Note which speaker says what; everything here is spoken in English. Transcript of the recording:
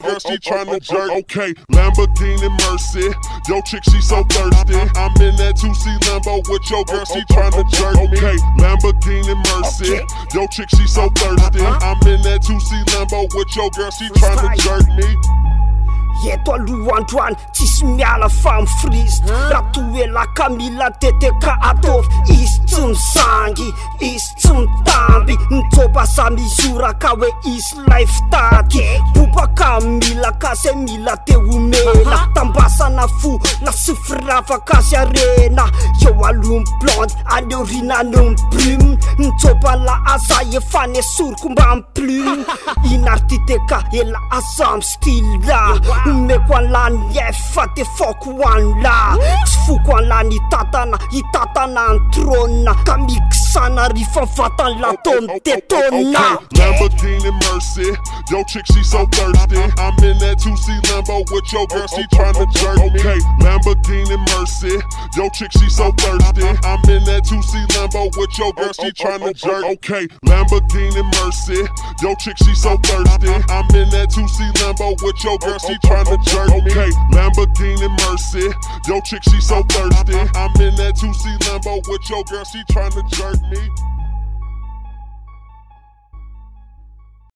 Speaker 1: Girl, she tryna jerk. Okay, Lamborghini Mercy. Yo, chick, she so thirsty. I'm in that 2C Lambo with your girl, she tryna jerk me. Okay, Lamborghini Mercy. Yo, chick, she so thirsty. I'm in that 2C Lambo with your girl, she tryna jerk me.
Speaker 2: Eto aloha androany tsisy miala fa mifrizy raha toa la Camilla teteka ataovy izy tsy mizangy izy tsy mitamby nitsoba sa mizora ka hoe izy life tady bobaka mila kasy mila teo omena tambasana fo la sy firavaka azy arena eo aloha blonde aneo rinaneo mbrume nitsoba la aza efa nesoriko mba mplume inartiteka ela aza am style la umeko an'lany efa de foko an'la tsy foko an'lany itatana antrôna ka mixana rifa vatan'la tôny tetôna.
Speaker 1: Lamborghini Mercy, yo chick she so thirsty. I'm in that 2C Lambo with your girl, she tryna jerk me. Okay, Lamborghini Mercy, yo chick she so thirsty. I'm in that 2C Lambo with your girl, she tryna jerk. Okay, Lamborghini Mercy, yo chick she so thirsty. I'm in that 2C Lambo with your girl, she tryna jerk me. Okay, Lamborghini Mercy, yo chick she so thirsty. I'm in that 2C Lambo with your girl, she tryna jerk me.